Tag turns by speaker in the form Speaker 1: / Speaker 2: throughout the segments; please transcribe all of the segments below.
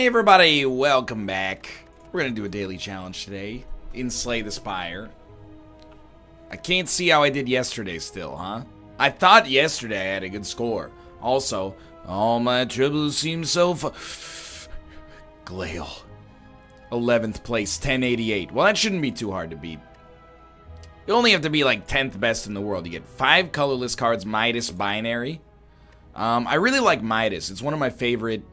Speaker 1: Hey everybody, welcome back. We're gonna do a daily challenge today in Slay the Spire. I can't see how I did yesterday still, huh? I thought yesterday I had a good score. Also, all my troubles seem so Glail. 11th place, 1088. Well, that shouldn't be too hard to beat. You only have to be like 10th best in the world. You get 5 colorless cards, Midas, binary. I really like Midas. It's one of my favorite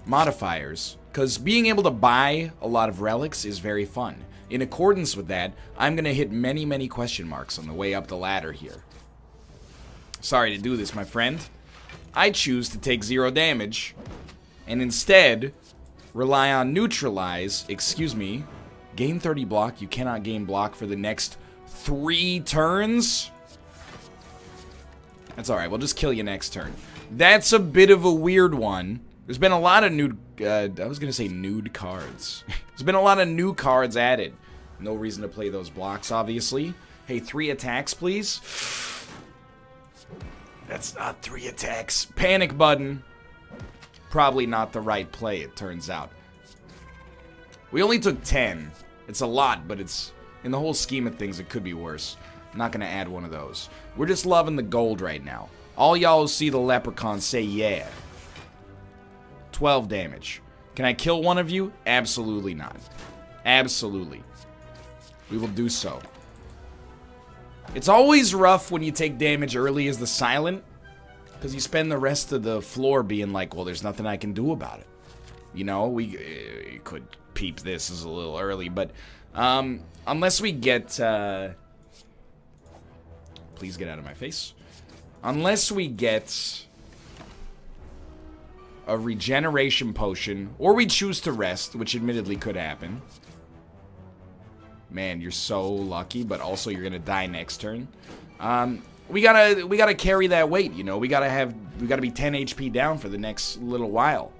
Speaker 1: modifiers, because being able to buy a lot of relics is very fun. In accordance with that, I'm going to hit many question marks on the way up the ladder here. Sorry to do this, my friend. I choose to take 0 damage, and instead rely on neutralize, excuse me, gain 30 block. You cannot gain block for the next 3 turns. That's alright, we'll just kill you next turn. That's a bit of a weird one. There's been a lot of nude, I was gonna say nude cards. There's been a lot of new cards added. No reason to play those blocks, obviously. Hey, 3 attacks, please. That's not 3 attacks. Panic button. Probably not the right play, it turns out. We only took 10. It's a lot, but it's, in the whole scheme of things, it could be worse. I'm not gonna add one of those. We're just loving the gold right now. All y'all who see the leprechaun say yeah. 12 damage. Can I kill one of you? Absolutely not. Absolutely. We will do so. It's always rough when you take damage early as the silent, because you spend the rest of the floor being like, well, there's nothing I can do about it. You know, we could peep this is a little early, but unless we get... please get out of my face. Unless we get a regeneration potion, or we choose to rest, which admittedly could happen. Man, you're so lucky, but also you're gonna die next turn. We gotta carry that weight, you know. We gotta be 10 HP down for the next little while.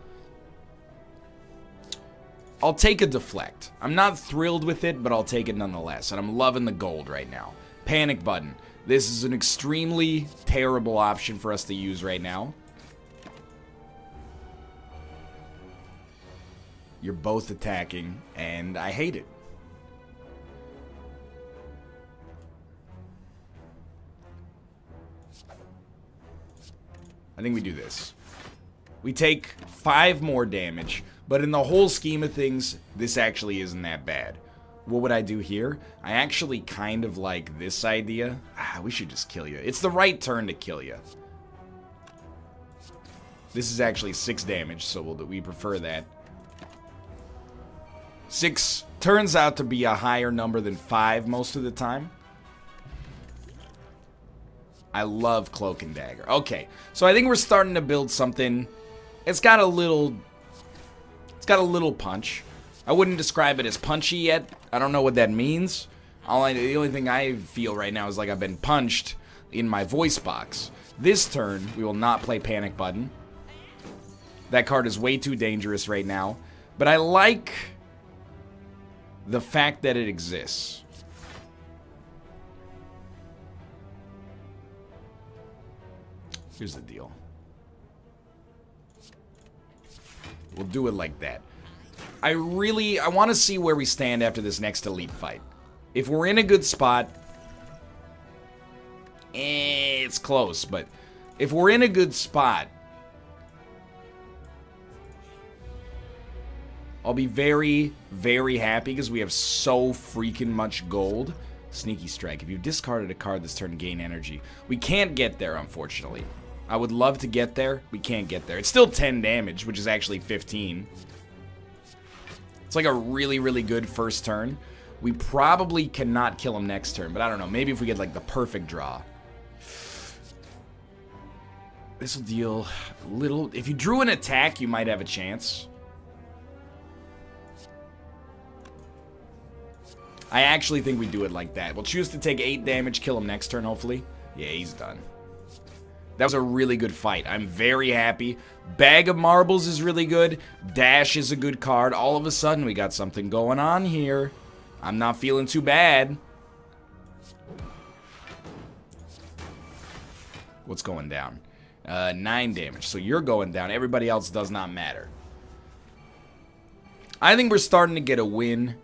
Speaker 1: I'll take a deflect. I'm not thrilled with it, but I'll take it nonetheless, and I'm loving the gold right now. Panic button. This is an extremely terrible option for us to use right now. You're both attacking, and I hate it. I think we do this. We take 5 more damage, but in the whole scheme of things, this actually isn't that bad. What would I do here? I actually kind of like this idea. We should just kill you. It's the right turn to kill you. This is actually 6 damage, so we prefer that. 6 turns out to be a higher number than 5 most of the time. I love Cloak and Dagger. Okay, so I think we're starting to build something. It's got a little punch. I wouldn't describe it as punchy yet. I don't know what that means. The only thing I feel right now is like I've been punched in my voice box. This turn, we will not play Panic Button. That card is way too dangerous right now. But I like the fact that it exists. Here's the deal. We'll do it like that. I want to see where we stand after this next elite fight. If we're in a good spot, it's close, but if we're in a good spot, I'll be very happy because we have so freaking much gold. Sneaky Strike. If you've discarded a card this turn, gain energy. We can't get there, unfortunately. I would love to get there. We can't get there. It's still 10 damage, which is actually 15. It's like a really good first turn. We probably cannot kill him next turn, but I don't know. Maybe if we get like the perfect draw. This will deal a little... If you drew an attack, you might have a chance. I actually think we do it like that. We'll choose to take 8 damage, kill him next turn, hopefully. Yeah, he's done. That was a really good fight. I'm very happy. Bag of Marbles is really good. Dash is a good card. All of a sudden, we got something going on here. I'm not feeling too bad. What's going down? 9 damage. So you're going down. Everybody else does not matter. I think we're starting to get a win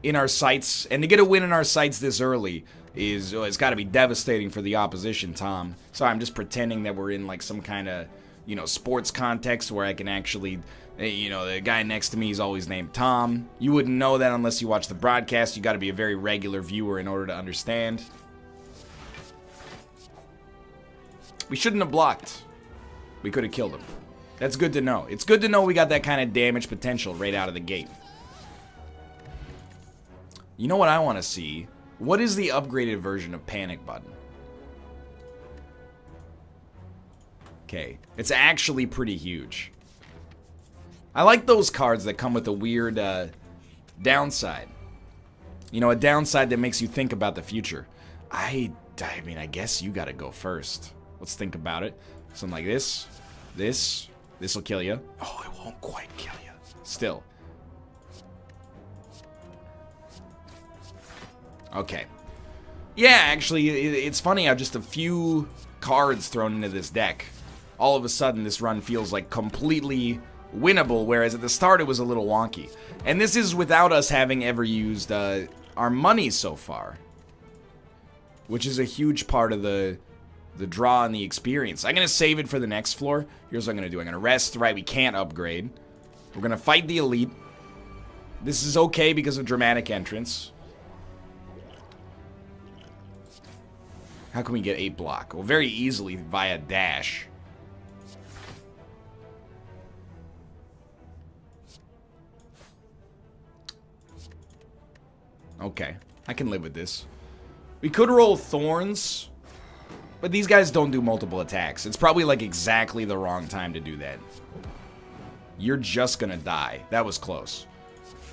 Speaker 1: in our sights. And to get a win in our sights this early is, it's got to be devastating for the opposition, Tom. Sorry, I'm just pretending that we're in like some kind of, you know, sports context where I can actually, you know, the guy next to me is always named Tom. You wouldn't know that unless you watch the broadcast. You got to be a very regular viewer in order to understand. We shouldn't have blocked. We could have killed him. That's good to know. It's good to know we got that kind of damage potential right out of the gate. You know what I want to see? What is the upgraded version of Panic Button? Okay, it's actually pretty huge. I like those cards that come with a weird downside. You know, a downside that makes you think about the future. I mean, I guess you gotta go first. Let's think about it. Something like this. This will kill you. Oh, it won't quite kill you. Still. Okay. Yeah, actually, it's funny how just a few cards thrown into this deck, all of a sudden this run feels like completely winnable, whereas at the start it was a little wonky. And this is without us having ever used our money so far, which is a huge part of the draw and the experience. I'm going to save it for the next floor. Here's what I'm going to do. I'm going to rest. Right, we can't upgrade. We're going to fight the elite. This is okay because of dramatic entrance. How can we get 8 block? Well, very easily via dash. Okay, I can live with this. We could roll thorns, but these guys don't do multiple attacks. It's probably like exactly the wrong time to do that. You're just gonna die. That was close.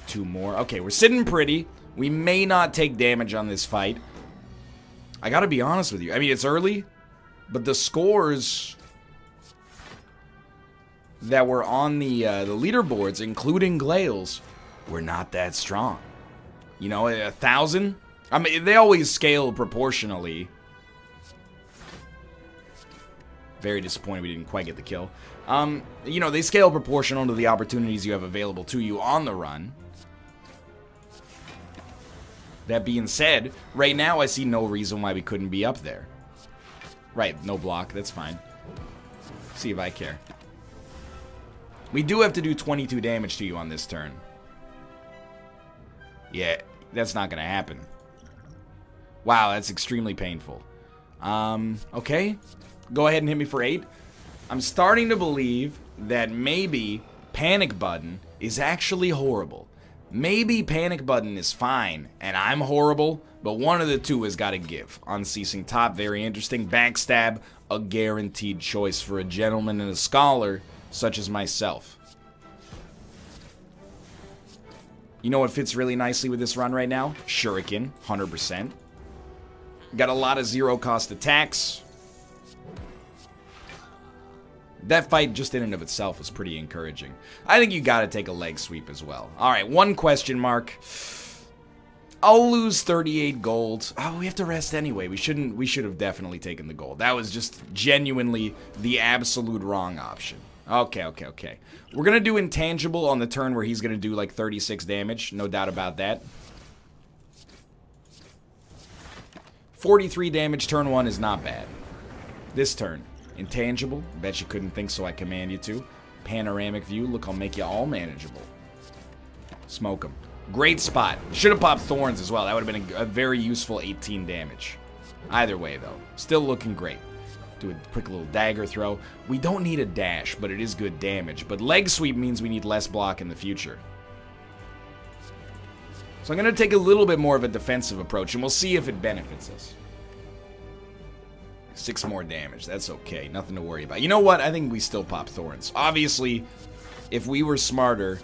Speaker 1: 2 more. Okay, we're sitting pretty. We may not take damage on this fight. I gotta be honest with you. I mean, it's early, but the scores that were on the leaderboards, including Glales, were not that strong. You know, 1,000? I mean, they always scale proportionally. Very disappointed we didn't quite get the kill. You know, they scale proportional to the opportunities you have available to you on the run. That being said, right now I see no reason why we couldn't be up there. Right, no block, that's fine. See if I care. We do have to do 22 damage to you on this turn. Yeah, that's not gonna happen. Wow, that's extremely painful. Okay. Go ahead and hit me for 8. I'm starting to believe that maybe Panic Button is actually horrible. Maybe Panic Button is fine, and I'm horrible, but one of the two has got to give. Unceasing Top, very interesting. Backstab, a guaranteed choice for a gentleman and a scholar such as myself. You know what fits really nicely with this run right now? Shuriken, 100%. Got a lot of zero-cost attacks. That fight just in and of itself was pretty encouraging. I think you gotta take a leg sweep as well. Alright, 1 question mark. I'll lose 38 gold. Oh, we have to rest anyway. We should have definitely taken the gold. That was just genuinely the absolute wrong option. Okay. We're gonna do intangible on the turn where he's gonna do like 36 damage. No doubt about that. 43 damage turn 1 is not bad. This turn. Intangible. Bet you couldn't think, so I command you to. Panoramic view. Look, I'll make you all manageable. Smoke them. Great spot. Should have popped thorns as well. That would have been a very useful 18 damage. Either way, though. Still looking great. Do a quick little dagger throw. We don't need a dash, but it is good damage. But leg sweep means we need less block in the future. So I'm going to take a little bit more of a defensive approach, and we'll see if it benefits us. 6 more damage. That's okay. Nothing to worry about. You know what? I think we still pop thorns. Obviously, if we were smarter,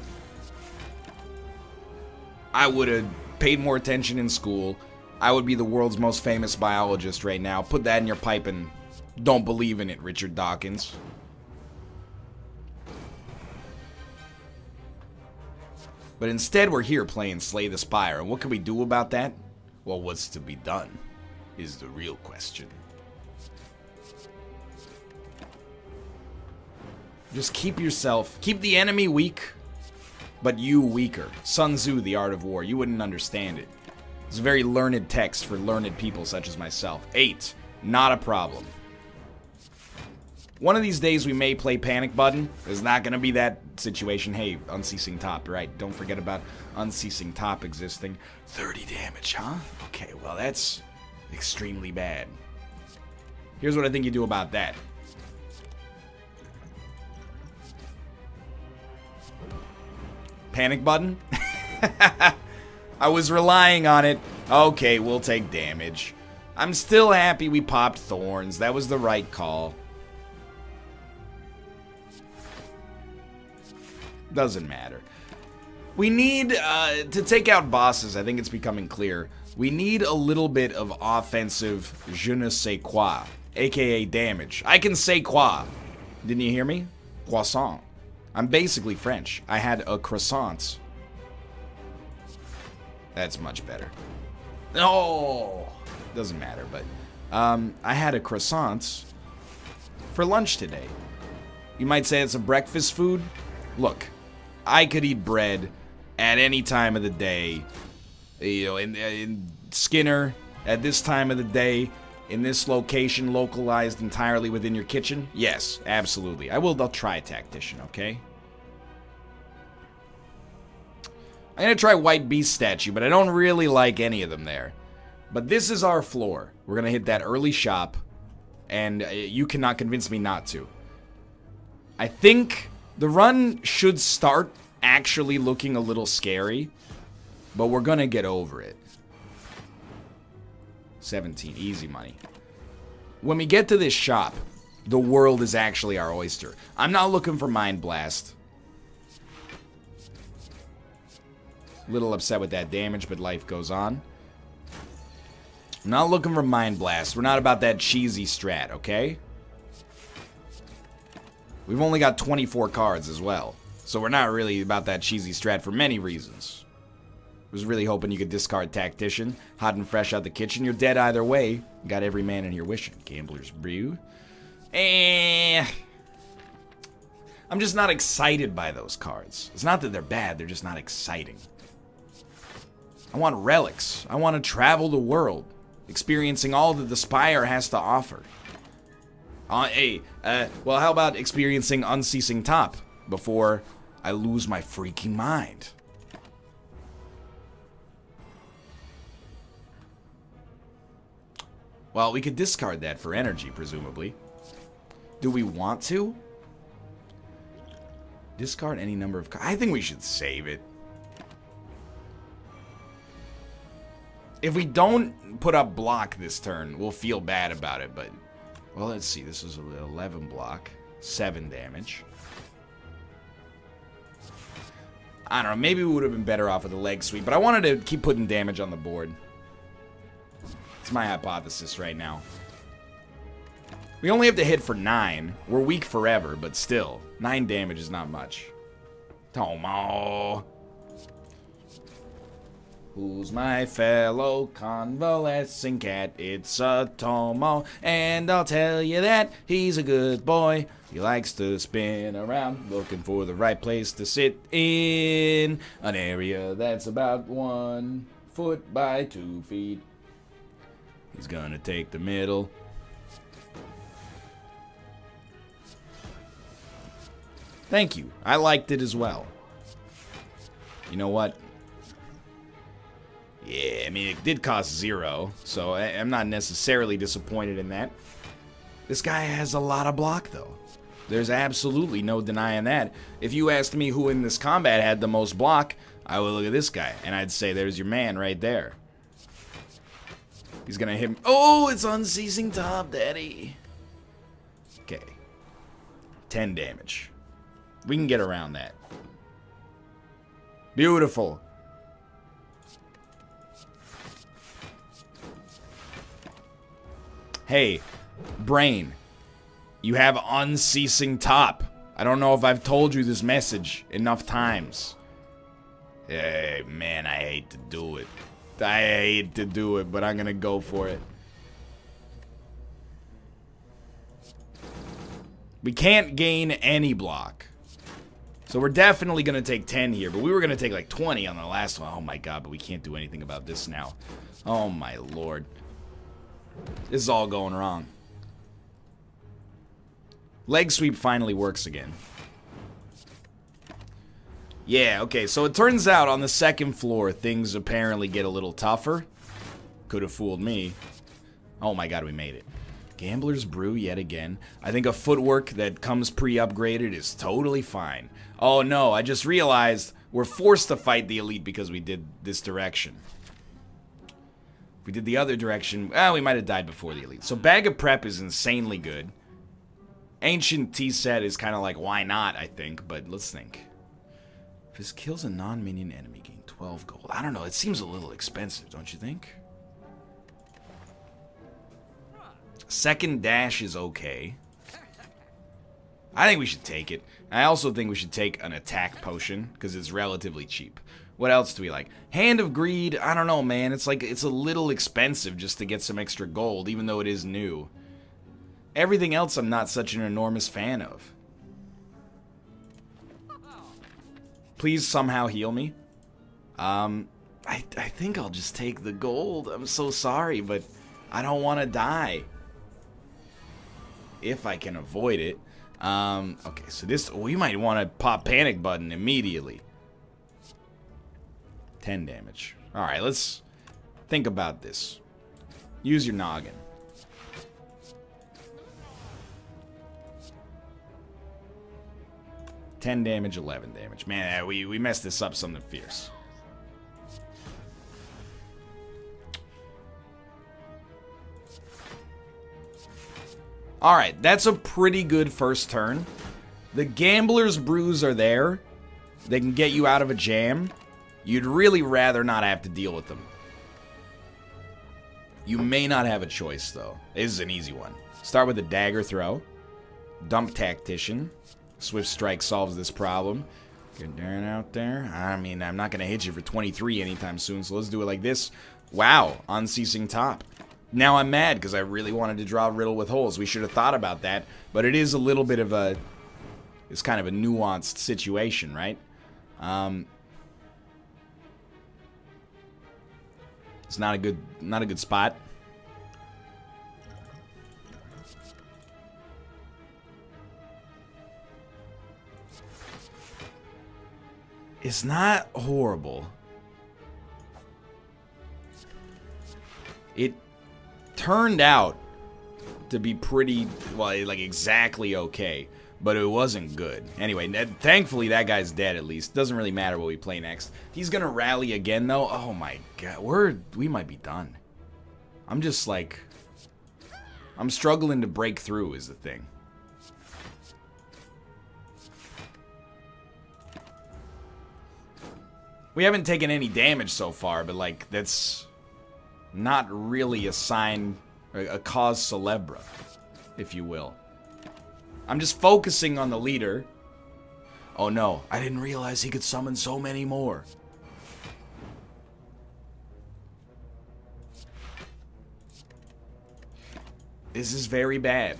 Speaker 1: I would have paid more attention in school. I would be the world's most famous biologist right now. Put that in your pipe and don't believe in it, Richard Dawkins. But instead, we're here playing Slay the Spire. And what can we do about that? Well, what's to be done is the real question. Just keep the enemy weak, but you weaker. Sun Tzu, The Art of War. You wouldn't understand it. It's a very learned text for learned people such as myself. 8. Not a problem. One of these days we may play Panic Button. There's not going to be that situation. Hey, Unceasing Top, right? Don't forget about Unceasing Top existing. 30 damage, huh? Okay, well, that's extremely bad. Here's what I think you do about that. Panic Button? I was relying on it. Okay, we'll take damage. I'm still happy we popped Thorns. That was the right call. Doesn't matter. We need, to take out bosses, I think it's becoming clear, we need a little bit of offensive je ne sais quoi, aka damage. I can say quoi. Didn't you hear me? Croissant. I'm basically French. I had a croissant. That's much better. No! Doesn't matter, but I had a croissant for lunch today. You might say it's a breakfast food. Look, I could eat bread at any time of the day. You know, in Skinner, at this time of the day, in this location, localized entirely within your kitchen. Yes, absolutely. I'll try Tactician, okay? I'm gonna try White Beast Statue, but I don't really like any of them there. But this is our floor. We're gonna hit that early shop, and you cannot convince me not to. I think the run should start actually looking a little scary, but we're gonna get over it. 17, easy money. When we get to this shop, the world is actually our oyster. I'm not looking for Mind Blast. Little upset with that damage, but life goes on. I'm not looking for Mind Blast. We're not about that cheesy strat, okay? We've only got 24 cards as well, so we're not really about that cheesy strat for many reasons. Was really hoping you could discard Tactician. Hot and fresh out the kitchen. You're dead either way. Got every man in here wishing. Gambler's Brew. I'm just not excited by those cards. It's not that they're bad, they're just not exciting. I want relics. I want to travel the world, experiencing all that the Spire has to offer. Well, how about experiencing Unceasing Top before I lose my freaking mind? Well, we could discard that for energy, presumably. Do we want to? Discard any number of cards. I think we should save it. If we don't put up block this turn, we'll feel bad about it, but... Well, let's see. This is 11 block. 7 damage. I don't know. Maybe we would have been better off with a leg sweep, but I wanted to keep putting damage on the board. It's my hypothesis right now. We only have to hit for 9. We're weak forever, but still. 9 damage is not much. Tomo. Who's my fellow convalescing cat? It's a Tomo, and I'll tell you that he's a good boy. He likes to spin around, looking for the right place to sit in an area that's about 1 foot by 2 feet. He's gonna take the middle. Thank you. I liked it as well. You know what? Yeah, I mean, it did cost 0, so I'm not necessarily disappointed in that. This guy has a lot of block, though. There's absolutely no denying that. If you asked me who in this combat had the most block, I would look at this guy, and I'd say there's your man right there. He's gonna hit him. Oh, it's Unceasing Top, daddy. Okay. 10 damage. We can get around that. Beautiful. Hey, Brain, you have Unceasing Top. I don't know if I've told you this message enough times. Hey, man, I hate to do it. I hate to do it, but I'm gonna go for it. We can't gain any block. So we're definitely going to take 10 here. But we were going to take like 20 on the last one. Oh my god, but we can't do anything about this now. Oh my lord. This is all going wrong. Leg sweep finally works again. Yeah, okay, so it turns out on the second floor, things apparently get a little tougher. Could have fooled me. Oh my god, we made it. Gambler's Brew yet again. I think a footwork that comes pre-upgraded is totally fine. Oh no, I just realized we're forced to fight the elite because we did this direction. If we did the other direction, well, we might have died before the elite. So Bag of Prep is insanely good. Ancient Tea Set is kind of like, why not, I think, but let's think. If this kills a non-minion enemy, gain 12 gold. I don't know, it seems a little expensive, don't you think? Second dash is okay. I think we should take it. I also think we should take an attack potion, because it's relatively cheap. What else do we like? Hand of Greed, I don't know, man. It's like, it's a little expensive just to get some extra gold, even though it is new. Everything else I'm not such an enormous fan of. Please somehow heal me. I think I'll just take the gold. I'm so sorry, but I don't want to die. If I can avoid it. Okay, so this, we might want to pop panic button immediately. 10 damage. Alright, let's think about this. Use your noggin. 10 damage, 11 damage. Man, we messed this up something fierce. Alright, that's a pretty good first turn. The Gambler's Brews are there. They can get you out of a jam. You'd really rather not have to deal with them. You may not have a choice, though. This is an easy one. Start with a dagger throw. Dump Tactician. Swift Strike solves this problem. Get down out there. I mean, I'm not going to hit you for 23 anytime soon, so let's do it like this. Wow, Unceasing Top. Now I'm mad because I really wanted to draw Riddle with Holes. We should have thought about that, but it is a little bit of a... It's kind of a nuanced situation, right? It's not a good spot. It's not horrible. It turned out to be pretty, well, like exactly okay, but it wasn't good. Anyway, thankfully that guy's dead at least. Doesn't really matter what we play next. He's gonna rally again though. Oh my god, we might be done. I'm just like, I'm struggling to break through is the thing. We haven't taken any damage so far, but like that's not really a sign, a cause célèbre, if you will. I'm just focusing on the leader. Oh no, I didn't realize he could summon so many more. This is very bad.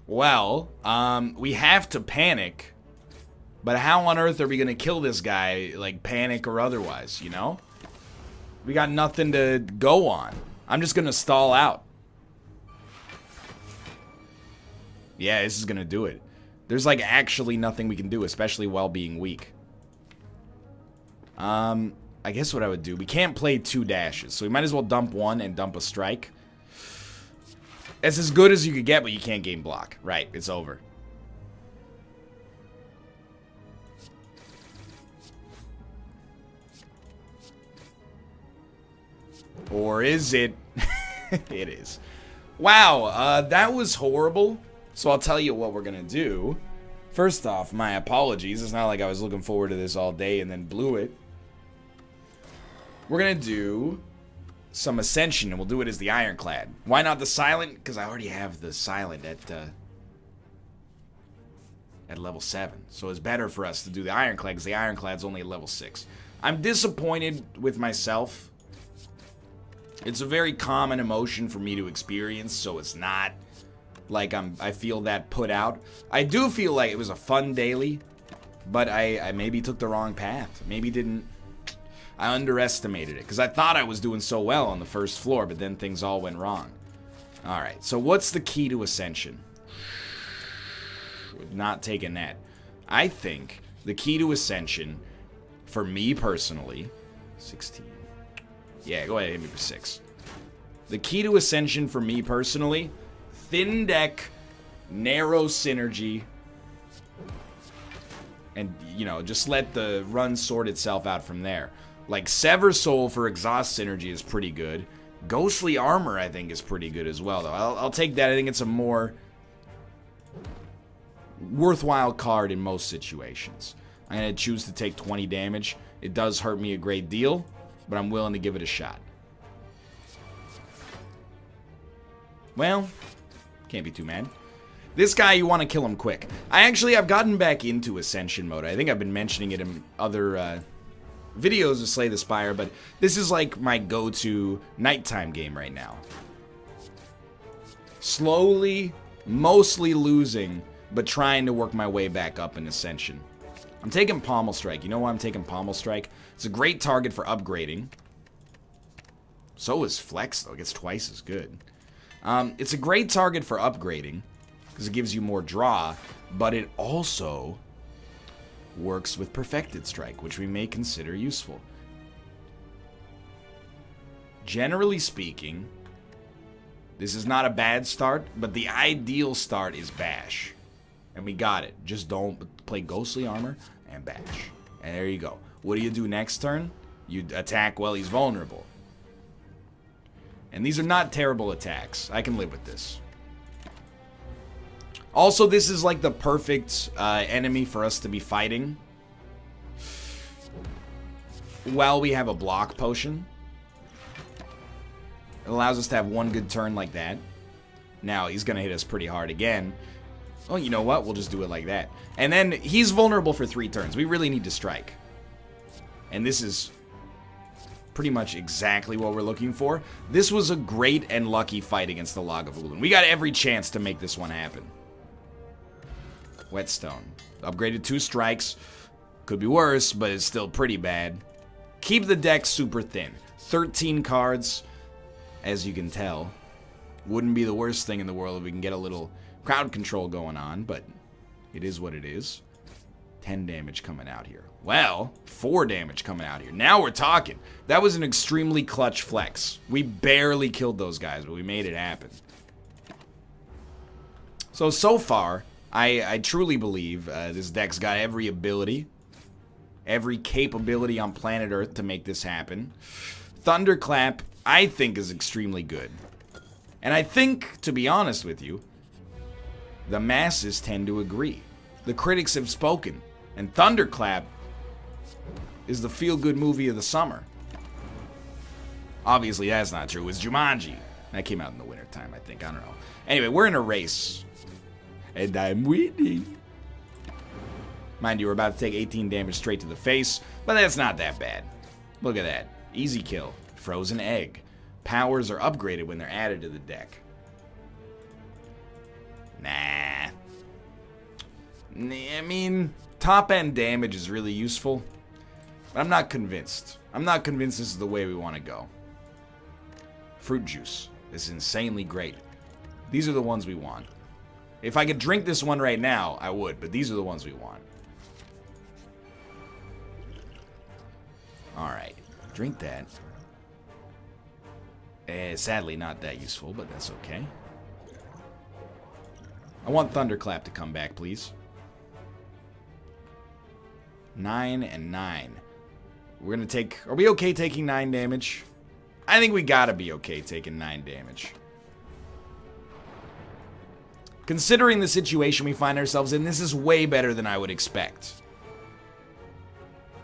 Speaker 1: Well, we have to panic. But how on earth are we gonna kill this guy, like panic or otherwise, you know? We got nothing to go on. I'm just gonna stall out. Yeah, this is gonna do it. There's like actually nothing we can do, especially while being weak. I guess what I would do, we can't play 2 dashes, so we might as well dump 1 and dump a strike. It's as good as you could get, but you can't gain block. Right, it's over. Or is it? It is. Wow, that was horrible. So I'll tell you what we're gonna do. First off, my apologies. It's not like I was looking forward to this all day and then blew it. We're gonna do some Ascension, and we'll do it as the Ironclad. Why not the Silent? Because I already have the Silent at level 7. So it's better for us to do the Ironclad, because the Ironclad's only at level 6. I'm disappointed with myself. It's a very common emotion for me to experience, so it's not like I feel that put out. I do feel like it was a fun daily, but I maybe took the wrong path. Maybe didn't. I underestimated it because I thought I was doing so well on the first floor, but then things all went wrong. Alright, so what's the key to Ascension? Not taking that. I think the key to Ascension, for me personally, 16. Yeah, go ahead and hit me for 6. The key to Ascension for me personally, thin deck, narrow synergy, and, you know, just let the run sort itself out from there. Like, Sever Soul for exhaust synergy is pretty good. Ghostly Armor, I think, is pretty good as well, though. I'll take that. I think it's a more worthwhile card in most situations. I'm going to choose to take 20 damage. It does hurt me a great deal, but I'm willing to give it a shot. Well, can't be too mad. This guy, you want to kill him quick. I've gotten back into Ascension mode. I think I've been mentioning it in other videos of Slay the Spire, but this is like my go-to nighttime game right now. Slowly, mostly losing, but trying to work my way back up in Ascension. I'm taking Pommel Strike. You know why I'm taking Pommel Strike? It's a great target for upgrading. So is Flex, though. It gets twice as good. It's a great target for upgrading because it gives you more draw, but it also works with Perfected Strike, which we may consider useful. Generally speaking, this is not a bad start, but the ideal start is Bash. And we got it. Just don't play Ghostly Armor and Bash. And there you go. What do you do next turn? You attack while he's vulnerable. And these are not terrible attacks. I can live with this. Also, this is like the perfect enemy for us to be fighting while we have a block potion. It allows us to have one good turn like that. Now, he's going to hit us pretty hard again. Oh, you know what? We'll just do it like that. And then he's vulnerable for 3 turns. We really need to strike. And this is pretty much exactly what we're looking for. This was a great and lucky fight against the Log of Ulin. We got every chance to make this one happen. Whetstone. Upgraded 2 strikes. Could be worse, but it's still pretty bad. Keep the deck super thin. 13 cards, as you can tell. Wouldn't be the worst thing in the world if we can get a little crowd control going on, but it is what it is. 10 damage coming out here. Well, 4 damage coming out here. Now we're talking. That was an extremely clutch flex. We barely killed those guys, but we made it happen. So far, I truly believe this deck's got every ability, every capability on planet Earth to make this happen. Thunderclap, I think, is extremely good. And I think, to be honest with you, the masses tend to agree. The critics have spoken, and Thunderclap is the feel-good movie of the summer. Obviously, that's not true. It's Jumanji. That came out in the wintertime, I think. I don't know. Anyway, we're in a race. And I'm winning. Mind you, we're about to take 18 damage straight to the face, but that's not that bad. Look at that. Easy kill. Frozen Egg. Powers are upgraded when they're added to the deck. Nah. I mean, top-end damage is really useful, but I'm not convinced. I'm not convinced this is the way we want to go. Fruit Juice. This is insanely great. These are the ones we want. If I could drink this one right now, I would, but these are the ones we want. Alright, drink that. Sadly, not that useful, but that's okay. I want Thunderclap to come back, please. 9 and 9. We're gonna take... Are we okay taking 9 damage? I think we gotta be okay taking 9 damage. Considering the situation we find ourselves in, this is way better than I would expect.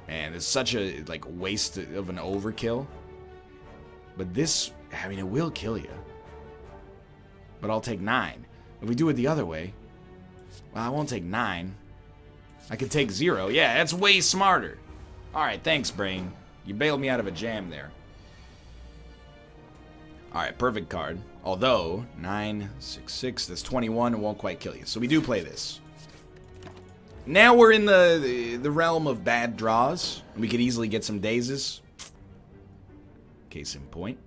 Speaker 1: Man, it's such a, like, waste of an overkill. But this, I mean, it will kill you. But I'll take 9. If we do it the other way, well, I won't take 9. I could take 0. Yeah, that's way smarter. Alright, thanks, brain. You bailed me out of a jam there. Alright, perfect card. Although, 9, 6, 6, that's 21, it won't quite kill you. So we do play this. Now we're in the realm of bad draws. We could easily get some dazes. Case in point.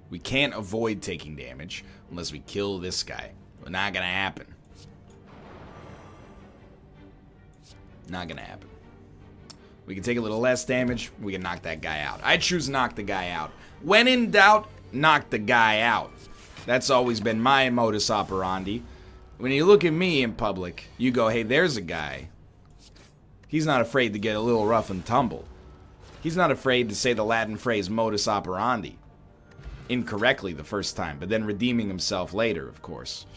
Speaker 1: We can't avoid taking damage unless we kill this guy. Not gonna happen. Not gonna happen. We can take a little less damage. We can knock that guy out. I choose knock the guy out. When in doubt, knock the guy out. That's always been my modus operandi. When you look at me in public, you go, hey, there's a guy. He's not afraid to get a little rough and tumble. He's not afraid to say the Latin phrase modus operandi incorrectly the first time, but then redeeming himself later, of course.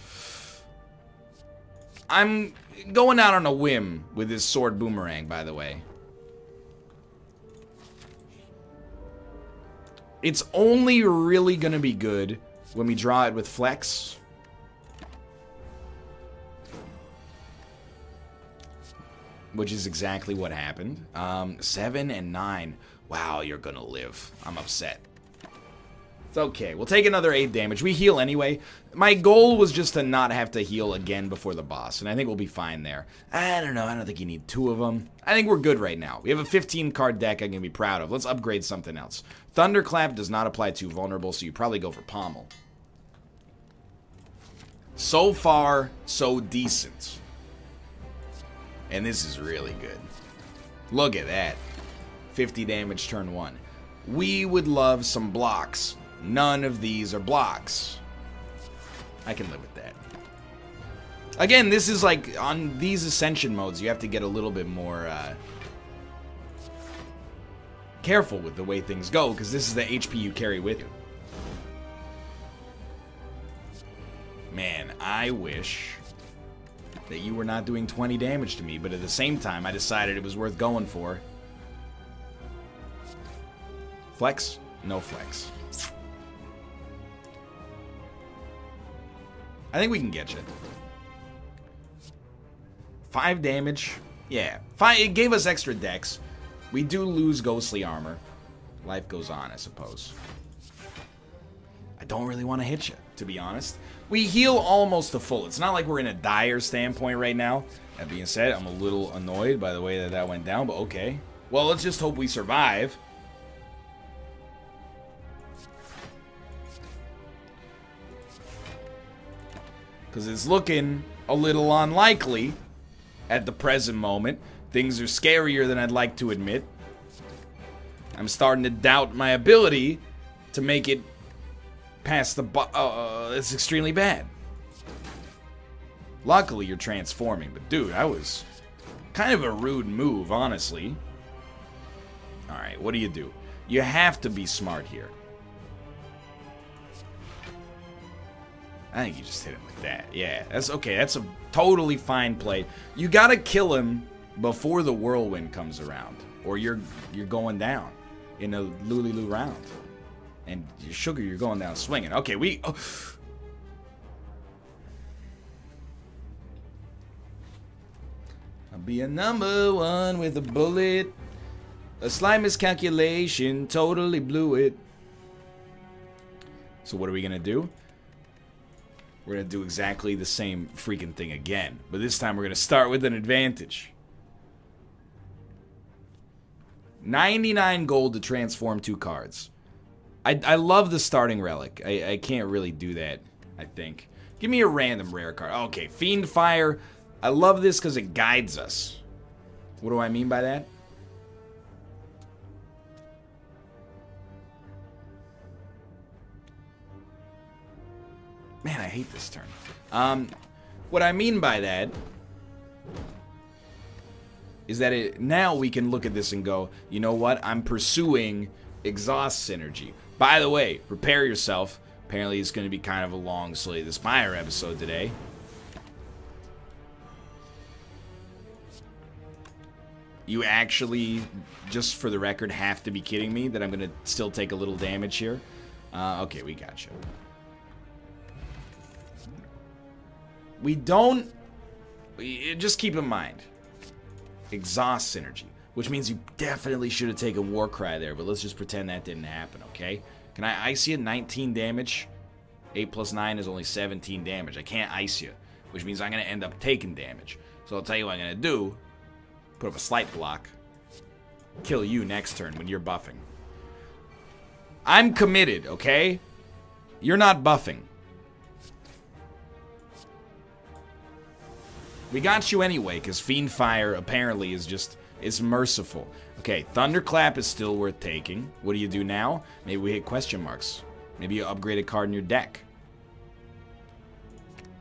Speaker 1: I'm going out on a whim with this sword boomerang, by the way. It's only really going to be good when we draw it with flex. Which is exactly what happened. 7 and 9. Wow, you're going to live. I'm upset. It's okay. We'll take another 8 damage. We heal anyway. My goal was just to not have to heal again before the boss, and I think we'll be fine there. I don't know. I don't think you need 2 of them. I think we're good right now. We have a 15-card deck I can be proud of. Let's upgrade something else. Thunderclap does not apply to vulnerable, so you probably go for Pommel. So far, so decent. And this is really good. Look at that. 50 damage turn 1. We would love some blocks. None of these are blocks. I can live with that. Again, this is like, on these Ascension modes, you have to get a little bit more careful with the way things go, because this is the HP you carry with you. Man, I wish that you were not doing 20 damage to me, but at the same time, I decided it was worth going for. Flex? No flex. I think we can get you. 5 damage. Yeah. 5, it gave us extra dex. We do lose ghostly armor. Life goes on, I suppose. I don't really want to hit you, to be honest. We heal almost to full. It's not like we're in a dire standpoint right now. That being said, I'm a little annoyed by the way that that went down, but okay. Well, let's just hope we survive. Because it's looking a little unlikely at the present moment. Things are scarier than I'd like to admit. I'm starting to doubt my ability to make it past the it's extremely bad. Luckily, you're transforming, but dude, that was kind of a rude move, honestly. Alright, what do? You have to be smart here. I think you just hit him with that. Yeah, that's okay. That's a totally fine play. You gotta kill him before the whirlwind comes around, or you're going down in a Lulu round. And Sugar, you're going down swinging. Okay, we... Oh. I'll be a number 1 with a bullet. A slight miscalculation totally blew it. So what are we gonna do? We're gonna do exactly the same freaking thing again. But this time we're gonna start with an advantage. 99 gold to transform 2 cards. I love the starting relic. I can't really do that, I think. Give me a random rare card. Okay, Fiend Fire. I love this because it guides us. What do I mean by that? Man, I hate this turn. What I mean by that is that now we can look at this and go, you know what? I'm pursuing exhaust synergy. By the way, prepare yourself. Apparently it's going to be kind of a long Slay the Spire episode today. You actually, just for the record, have to be kidding me that I'm going to still take a little damage here. Okay, we got you. We don't... Just keep in mind. Exhaust synergy. Which means you definitely should have taken Warcry there, but let's just pretend that didn't happen, okay? Can I ice you? 19 damage. 8 plus 9 is only 17 damage. I can't ice you, which means I'm going to end up taking damage. So I'll tell you what I'm going to do. Put up a slight block. Kill you next turn when you're buffing. I'm committed, okay? You're not buffing. We got you anyway, because Fiendfire apparently is merciful. Okay, Thunderclap is still worth taking. What do you do now? Maybe we hit question marks. Maybe you upgrade a card in your deck.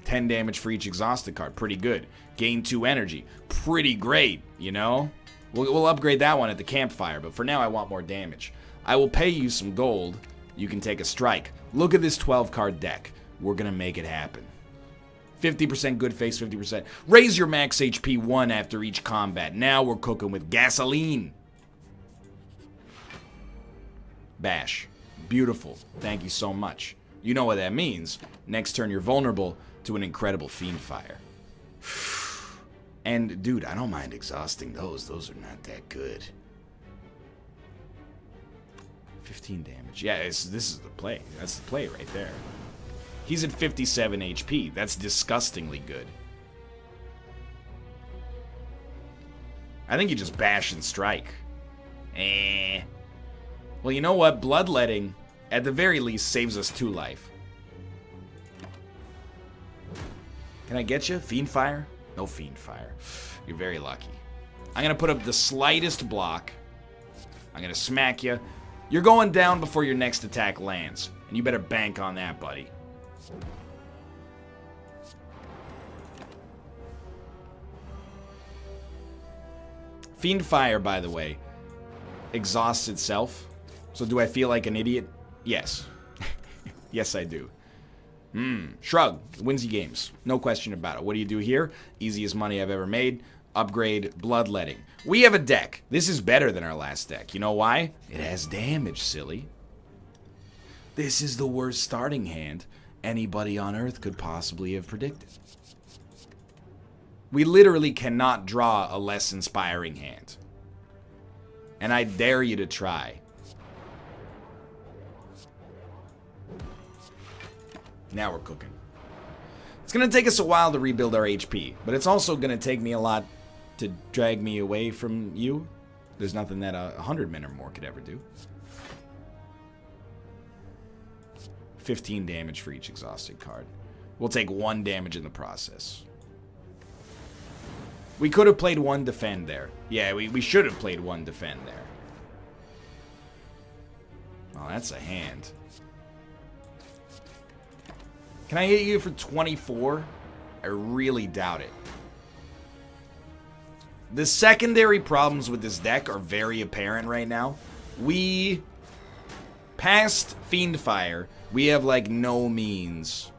Speaker 1: 10 damage for each exhausted card. Pretty good. Gain 2 energy. Pretty great, you know? We'll upgrade that one at the campfire, but for now I want more damage. I will pay you some gold. You can take a strike. Look at this 12-card deck. We're going to make it happen. 50% good face, 50%. Raise your max HP 1 after each combat. Now we're cooking with gasoline. Bash. Beautiful. Thank you so much. You know what that means. Next turn, you're vulnerable to an incredible Fiendfire. And, dude, I don't mind exhausting those. Those are not that good. 15 damage. Yeah, this is the play. That's the play right there. He's at 57 HP. That's disgustingly good. I think you just bash and strike. Well, you know what? Bloodletting, at the very least, saves us 2 life. Can I get you? Fiendfire? No Fiendfire. You're very lucky. I'm going to put up the slightest block. I'm going to smack you. You're going down before your next attack lands. And you better bank on that, buddy. Fiendfire, by the way, exhausts itself. So do I feel like an idiot? Yes. Yes, I do. Shrug. Wins you games. No question about it. What do you do here? Easiest money I've ever made. Upgrade Bloodletting. We have a deck. This is better than our last deck. You know why? It has damage, silly. This is the worst starting hand anybody on Earth could possibly have predicted. We literally cannot draw a less inspiring hand. And I dare you to try. Now we're cooking. It's going to take us a while to rebuild our HP, but it's also going to take me a lot to drag me away from you. There's nothing that 100 men or more could ever do. 15 damage for each exhausted card. We'll take 1 damage in the process. We could have played 1 defend there. Yeah, we should have played 1 defend there. Oh, that's a hand. Can I hit you for 24? I really doubt it. The secondary problems with this deck are very apparent right now. We, past Fiendfire, we have like no means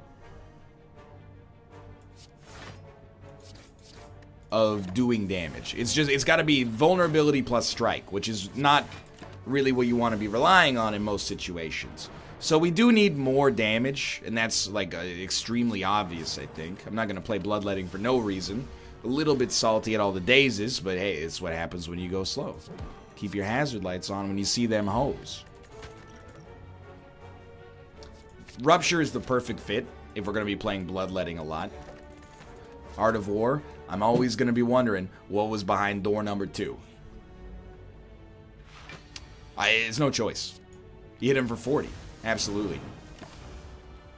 Speaker 1: of doing damage. It's got to be vulnerability plus strike, which is not really what you want to be relying on in most situations. So we do need more damage, and that's like extremely obvious, I think. I'm not going to play Bloodletting for no reason. A little bit salty at all the dazes, but hey, it's what happens when you go slow. Keep your hazard lights on when you see them hoes. Rupture is the perfect fit if we're going to be playing Bloodletting a lot. Art of War, I'm always going to be wondering what was behind door number 2. It's no choice. You hit him for 40. Absolutely.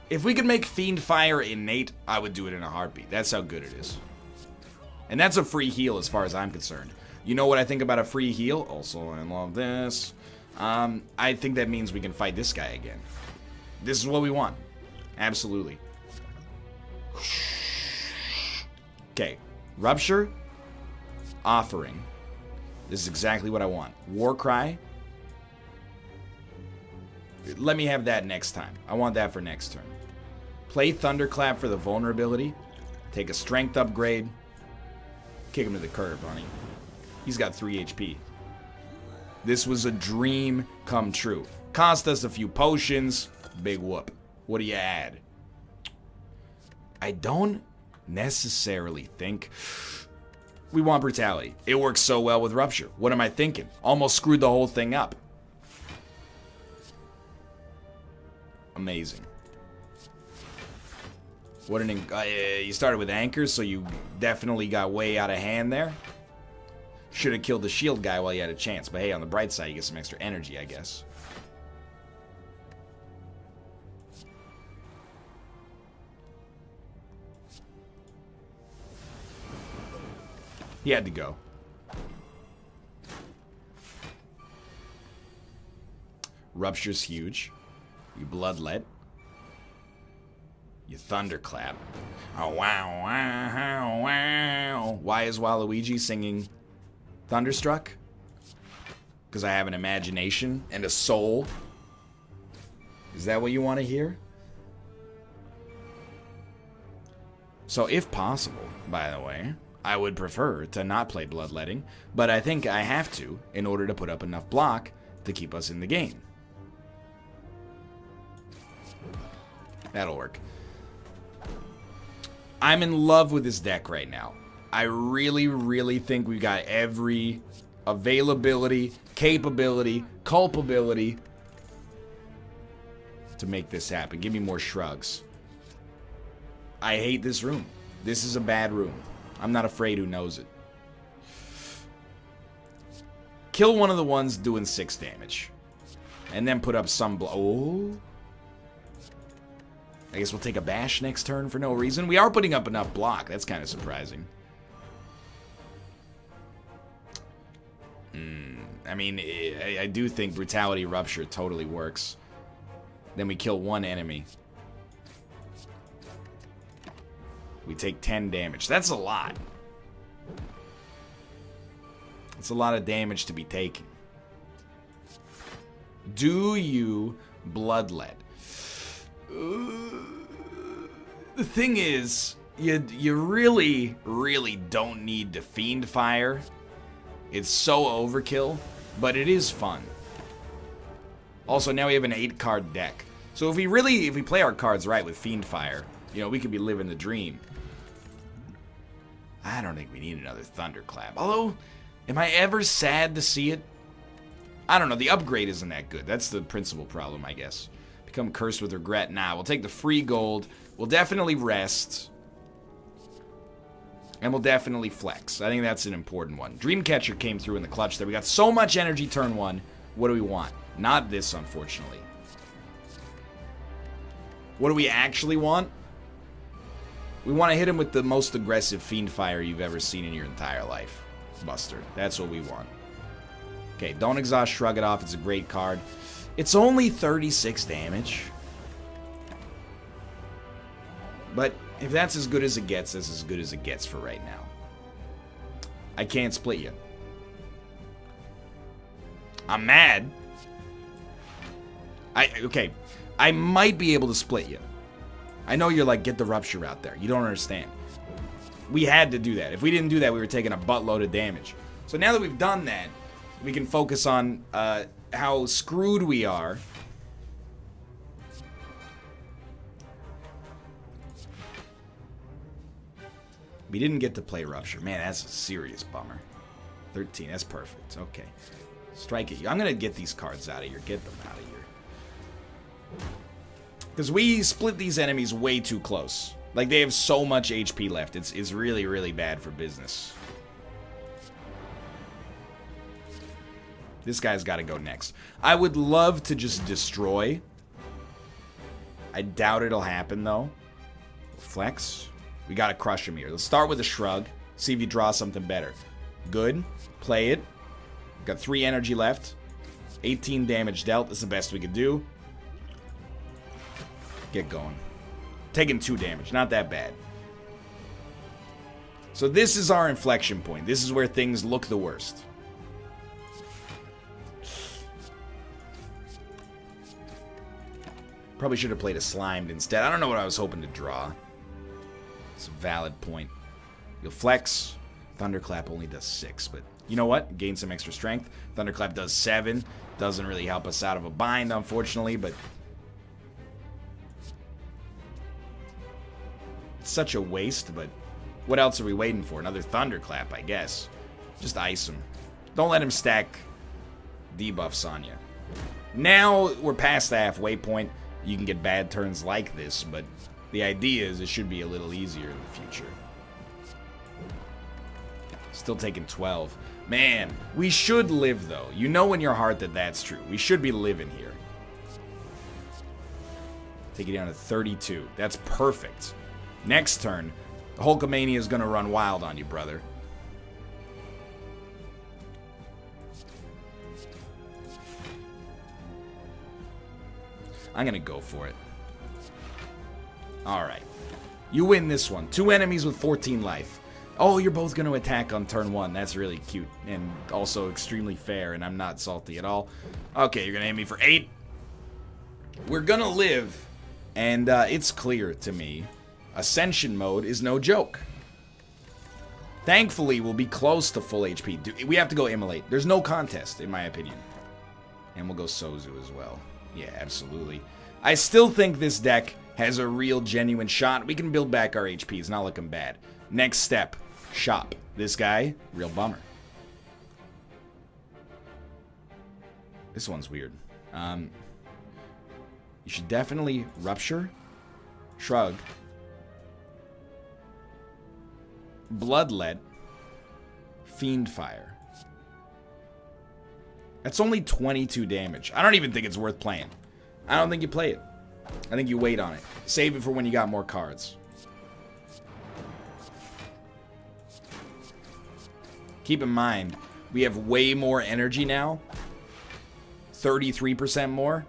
Speaker 1: If we could make Fiendfire innate, I would do it in a heartbeat. That's how good it is. And that's a free heal as far as I'm concerned. You know what I think about a free heal? Also, I love this. I think that means we can fight this guy again. This is what we want. Absolutely. Okay. Rupture. Offering. This is exactly what I want. Warcry. Let me have that next time. I want that for next turn. Play Thunderclap for the vulnerability. Take a strength upgrade. Kick him to the curb, honey. He's got 3 HP. This was a dream come true. Cost us a few potions. Big whoop. What do you add? I don't necessarily think we want brutality. It works so well with Rupture. What am I thinking? Almost screwed the whole thing up. Amazing. What an... you started with anchors, so you definitely got way out of hand there. Should have killed the shield guy while you had a chance. But hey, on the bright side, you get some extra energy, I guess. He had to go. Rupture's huge. You bloodlet. You thunderclap. Oh, wow, wow, wow. Why is Waluigi singing Thunderstruck? Because I have an imagination and a soul. Is that what you want to hear? So if possible, by the way, I would prefer to not play bloodletting, but I think I have to in order to put up enough block to keep us in the game. That'll work. I'm in love with this deck right now. I really, really think we got every availability, capability, culpability to make this happen. Give me more shrugs. I hate this room. This is a bad room. I'm not afraid who knows it. Kill one of the ones doing 6 damage. And then put up some oh. I guess we'll take a bash next turn for no reason. We are putting up enough block. That's kind of surprising. I mean, I do think Brutality Rupture totally works. Then we kill one enemy. We take 10 damage. That's a lot. It's a lot of damage to be taken. Do you bloodlet? The thing is, you really, really don't need to Fiend Fire. It's so overkill, but it is fun. Also, now we have an 8-card deck. So if we play our cards right with Fiend Fire, you know, we could be living the dream. I don't think we need another Thunderclap. Although, am I ever sad to see it? I don't know. The upgrade isn't that good. That's the principal problem, I guess. Become cursed with regret. Nah, we'll take the free gold. We'll definitely rest. And we'll definitely flex. I think that's an important one. Dreamcatcher came through in the clutch there. We got so much energy turn 1. What do we want? Not this, unfortunately. What do we actually want? We want to hit him with the most aggressive Fiend Fire you've ever seen in your entire life. Buster. That's what we want. Okay, don't exhaust, shrug it off. It's a great card. It's only 36 damage. But if that's as good as it gets, that's as good as it gets for right now. I can't split you. I'm mad. Okay, I might be able to split you. I know you're like, get the Rupture out there. You don't understand. We had to do that. If we didn't do that, we were taking a buttload of damage. So now that we've done that, we can focus on how screwed we are. We didn't get to play Rupture. Man, that's a serious bummer. 13, that's perfect. Okay. Strike it. I'm going to get these cards out of here. Get them out of here. Because we split these enemies way too close. Like, they have so much HP left. It's really, really bad for business. This guy's got to go next. I would love to just destroy. I doubt it'll happen, though. Flex. We got to crush him here. Let's start with a shrug. See if you draw something better. Good. Play it. Got 3 energy left. 18 damage dealt. That's the best we could do. Get going. Taking 2 damage. Not that bad. So this is our inflection point. This is where things look the worst. Probably should have played a Slimed instead. I don't know what I was hoping to draw. It's a valid point. You'll flex. Thunderclap only does 6, but you know what? Gain some extra strength. Thunderclap does 7. Doesn't really help us out of a bind, unfortunately, but it's such a waste, but what else are we waiting for? Another Thunderclap, I guess. Just ice him. Don't let him stack debuffs on you. Now we're past the halfway point. you can get bad turns like this, but the idea is it should be a little easier in the future. Still taking 12. Man, we should live, though. You know in your heart that that's true. We should be living here. Take it down to 32. That's perfect. Next turn, the Hulkamania is going to run wild on you, brother. I'm going to go for it. Alright. You win this one. 2 enemies with 14 life. Oh, you're both going to attack on turn 1. That's really cute and also extremely fair, and I'm not salty at all. Okay, you're going to hit me for 8. We're going to live, and it's clear to me. Ascension mode is no joke. Thankfully, we'll be close to full HP. We have to go Immolate. There's no contest, in my opinion. And we'll go Sozu as well. Yeah, absolutely. I still think this deck has a real, genuine shot. We can build back our HP. It's not looking bad. Next step, shop. This guy, real bummer. This one's weird. You should definitely Rupture, Shrug, Bloodlet, Fiendfire. That's only 22 damage. I don't even think it's worth playing. I don't think you play it. I think you wait on it. Save it for when you got more cards. Keep in mind, we have way more energy now. 33% more.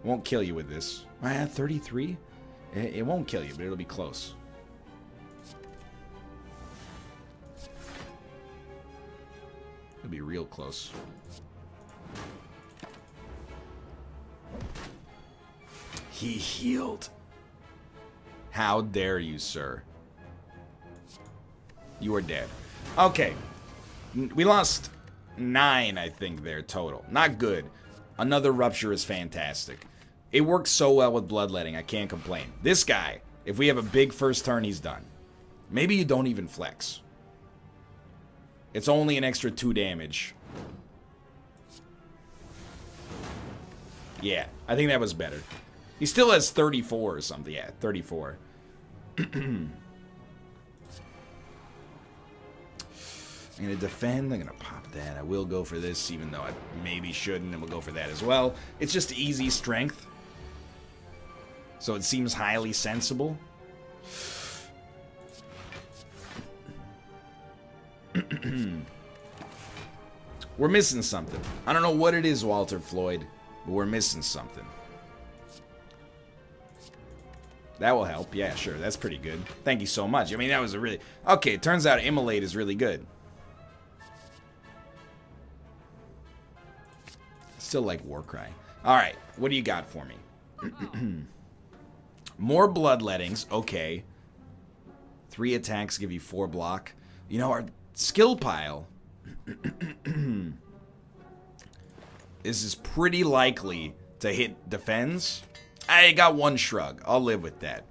Speaker 1: Won't kill you with this. 33? It won't kill you, but it'll be close. It'll be real close. He healed. How dare you, sir? You are dead. Okay. We lost 9, I think, there total. Not good. Another Rupture is fantastic. It works so well with Bloodletting, I can't complain. This guy, if we have a big first turn, he's done. Maybe you don't even flex. It's only an extra 2 damage. Yeah, I think that was better. He still has 34 or something. Yeah, 34. I'm going to defend. I'm going to pop that. I will go for this, even though I maybe shouldn't, and we'll go for that as well. It's just easy strength. So it seems highly sensible. We're missing something. I don't know what it is, Walter Floyd, but we're missing something. That will help. Yeah, sure. That's pretty good. Thank you so much. I mean, that was a really... Okay, it turns out Immolate is really good. Still like Warcry. Alright, what do you got for me? More Bloodlettings. Okay. 3 attacks give you 4 block. You know, our skill pile... This is pretty likely to hit defends. I got 1 shrug. I'll live with that.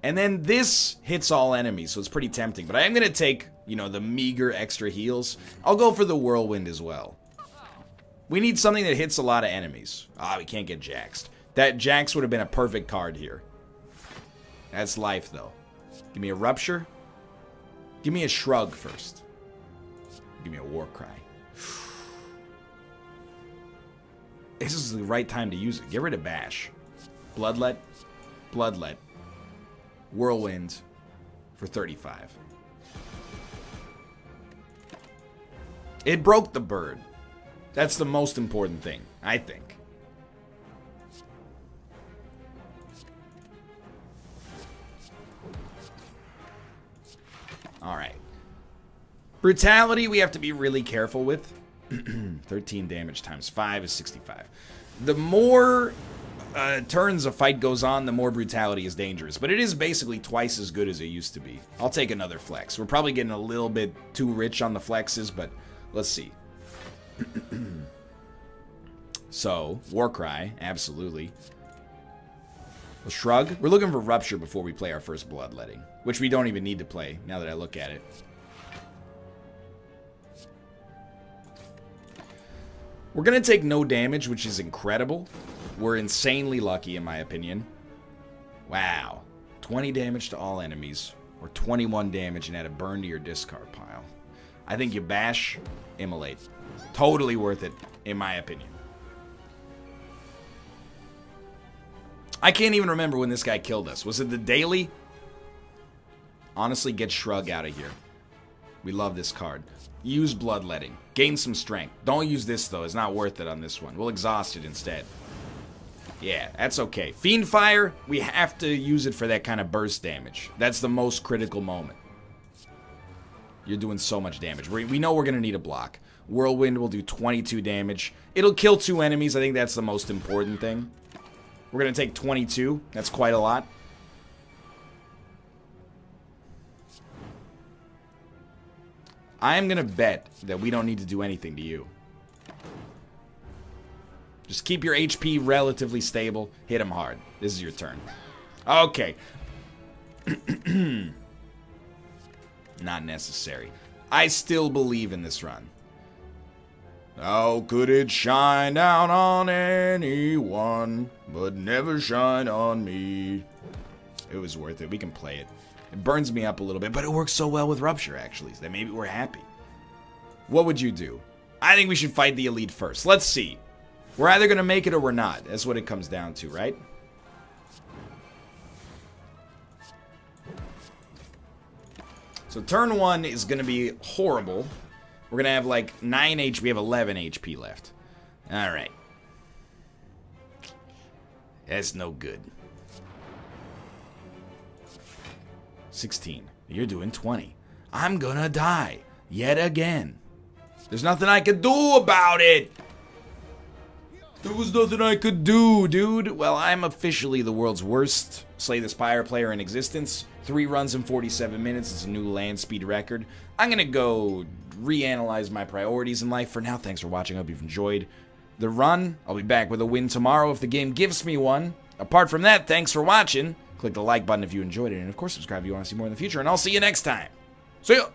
Speaker 1: And then this hits all enemies, so it's pretty tempting. But I am going to take, you know, the meager extra heals. I'll go for the Whirlwind as well. We need something that hits a lot of enemies. Ah, we can't get Jaxed. That Jax would have been a perfect card here. That's life, though. Give me a Rupture. Give me a Shrug first. Give me a Warcry. This is the right time to use it. Get rid of Bash. Bloodlet. Bloodlet. Whirlwind for 35. It broke the bird. That's the most important thing, I think. Alright. Brutality we have to be really careful with. 13 damage times 5 is 65. The more turns a fight goes on, the more brutality is dangerous. But it is basically twice as good as it used to be. I'll take another flex. We're probably getting a little bit too rich on the flexes, but let's see. So, Warcry, absolutely. A Shrug. We're looking for Rupture before we play our first Bloodletting, which we don't even need to play, now that I look at it. We're going to take no damage, which is incredible. We're insanely lucky, in my opinion. Wow. 20 damage to all enemies, or 21 damage and add a burn to your discard pile. I think you bash, immolate. Totally worth it, in my opinion. I can't even remember when this guy killed us. Was it the daily? Honestly, get Shrug out of here. We love this card. Use Bloodletting. Gain some strength. Don't use this, though. It's not worth it on this one. We'll exhaust it instead. Yeah, that's okay. Fiendfire, we have to use it for that kind of burst damage. That's the most critical moment. You're doing so much damage. We know we're going to need a block. Whirlwind will do 22 damage. It'll kill 2 enemies. I think that's the most important thing. We're going to take 22. That's quite a lot. I am going to bet that we don't need to do anything to you. Just keep your HP relatively stable. Hit him hard. This is your turn. Okay. Not necessary. I still believe in this run. How could it shine down on anyone, but never shine on me? It was worth it. We can play it. It burns me up a little bit, but it works so well with Rupture, actually, so that maybe we're happy. What would you do? I think we should fight the elite first. Let's see. We're either going to make it or we're not. That's what it comes down to, right? So turn 1 is going to be horrible. We're going to have like 9 HP. We have 11 HP left. Alright. That's no good. 16. You're doing 20. I'm gonna die. Yet again. There's nothing I could do about it. There was nothing I could do, dude. Well, I'm officially the world's worst Slay the Spire player in existence. 3 runs in 47 minutes. It's a new land speed record. I'm gonna go reanalyze my priorities in life. For now, thanks for watching. I hope you've enjoyed the run. I'll be back with a win tomorrow if the game gives me one. Apart from that, thanks for watching. Click the like button if you enjoyed it, and of course subscribe if you want to see more in the future, and I'll see you next time. See ya!